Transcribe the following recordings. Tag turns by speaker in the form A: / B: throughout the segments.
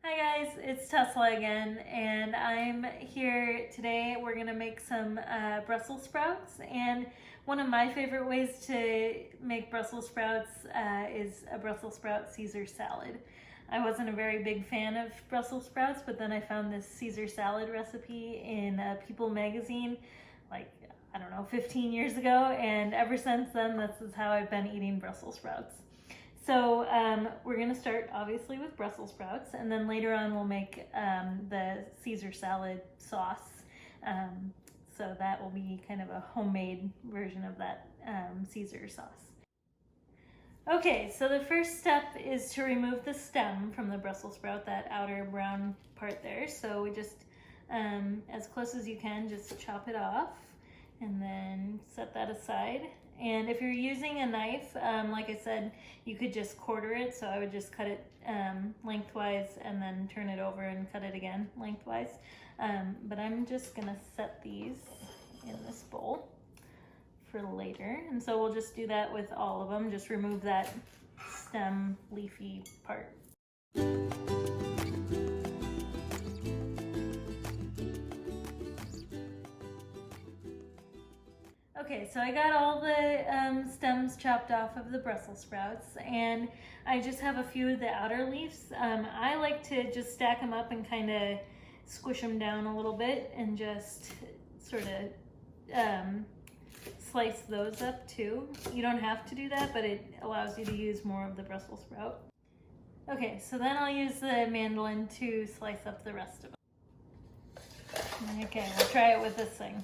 A: Hi guys, it's Tesla again, and I'm here today. We're gonna make some Brussels sprouts, and one of my favorite ways to make Brussels sprouts is a Brussels sprout Caesar salad. I wasn't a very big fan of Brussels sprouts, but then I found this Caesar salad recipe in People magazine, like, I don't know, 15 years ago, and ever since then, this is how I've been eating Brussels sprouts. So we're gonna start obviously with Brussels sprouts, and then later on we'll make the Caesar salad sauce. So that will be kind of a homemade version of that Caesar sauce. Okay, so the first step is to remove the stem from the Brussels sprout, that outer brown part there. So we just, as close as you can, just chop it off and then set that aside. And if you're using a knife, like I said, you could just quarter it. So I would just cut it lengthwise and then turn it over and cut it again lengthwise. But I'm just gonna set these in this bowl for later. And so we'll just do that with all of them. Just remove that stem leafy part. Okay, so I got all the stems chopped off of the Brussels sprouts, and I just have a few of the outer leaves. I like to just stack them up and kind of squish them down a little bit and just sort of slice those up too. You don't have to do that, but it allows you to use more of the Brussels sprout. Okay, so then I'll use the mandolin to slice up the rest of them. Okay, we'll try it with this thing.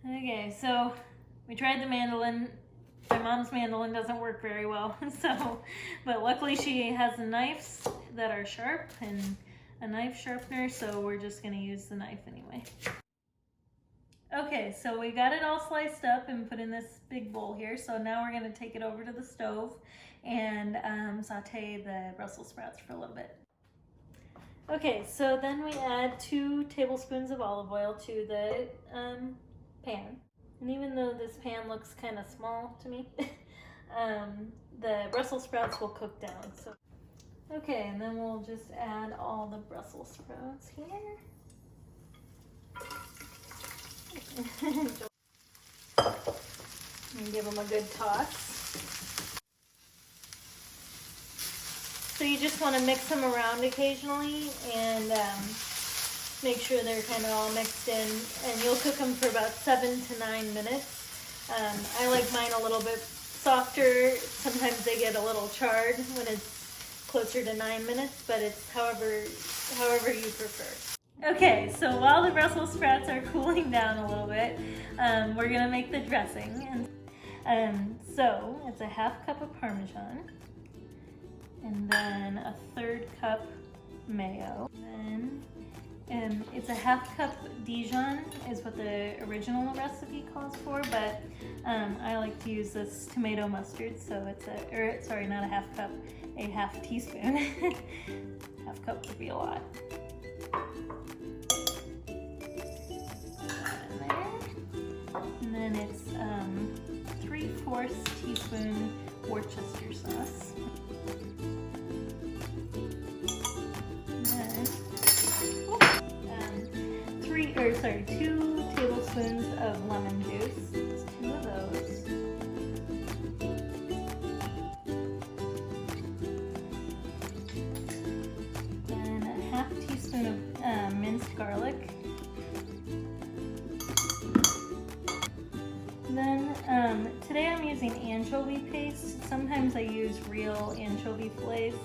A: Okay, so we tried the mandolin. My mom's mandolin doesn't work very well, but luckily she has knives that are sharp and a knife sharpener, so we're just gonna use the knife anyway. Okay, so we got it all sliced up and put in this big bowl here, so now we're gonna take it over to the stove and saute the Brussels sprouts for a little bit. Okay, so then we add 2 tablespoons of olive oil to the pan. And even though this pan looks kind of small to me, the Brussels sprouts will cook down. So, okay, and then we'll just add all the Brussels sprouts here. And give them a good toss. So you just want to mix them around occasionally and make sure they're kind of all mixed in, and you'll cook them for about 7 to 9 minutes. I like mine a little bit softer. Sometimes they get a little charred when it's closer to 9 minutes, but it's however you prefer. Okay, so while the Brussels sprouts are cooling down a little bit, we're gonna make the dressing. And so it's a 1/2 cup of parmesan, and then a 1/3 cup mayo, and it's a 1/2 cup dijon is what the original recipe calls for, but I like to use this tomato mustard, so it's not a 1/2 cup, a 1/2 teaspoon. 1/2 cup would be a lot. And then it's 3/4 teaspoon Worcestershire sauce. And then 2 tablespoons of lemon juice. It's 2 of those. Then a 1/2 teaspoon of minced garlic. Then today I'm using anchovy paste. Sometimes I use real anchovy fillets,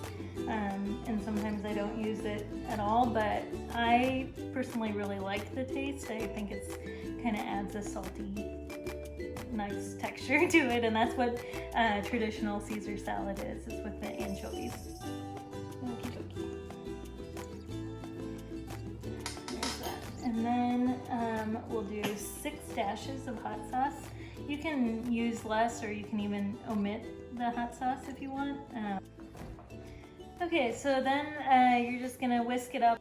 A: and sometimes I don't use it at all, but I personally really like the taste. I think it's kind of adds a salty, nice texture to it, and that's what traditional Caesar salad is with the anchovies. Okie dokie. There's that. And then we'll do 6 dashes of hot sauce. You can use less, or you can even omit the hot sauce if you want. Okay, so then you're just gonna whisk it up.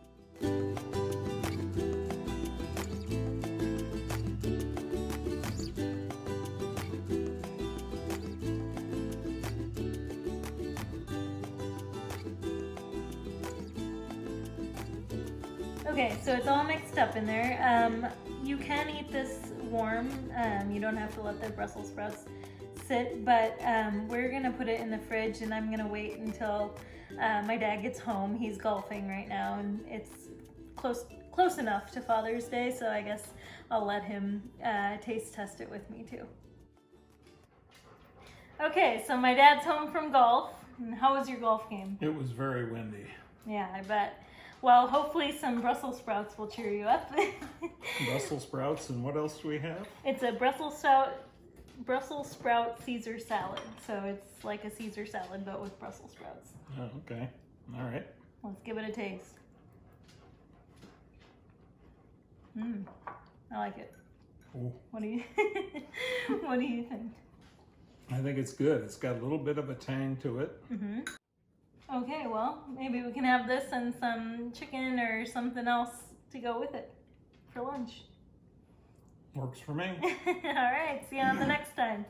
A: Okay, so it's all mixed up in there. You can eat this warm. You don't have to let the Brussels sprouts sit, but we're gonna put it in the fridge, and I'm gonna wait until my dad gets home. He's golfing right now, and it's close enough to Father's Day, so I guess I'll let him taste test it with me too. Okay, so my dad's home from golf. How was your golf game?
B: It was very windy.
A: Yeah, I bet. Well, hopefully some Brussels sprouts will cheer you up.
B: Brussels sprouts, and what else do we have?
A: It's a Brussels sprout Caesar salad. So it's like a Caesar salad, but with Brussels sprouts.
B: Oh, okay. All right.
A: Let's give it a taste. I like it.
B: Ooh.
A: What do you think?
B: I think it's good. It's got a little bit of a tang to it.
A: Mm-hmm. Okay, well, maybe we can have this and some chicken or something else to go with it for lunch.
B: Works for me.
A: All right, see you on the next time.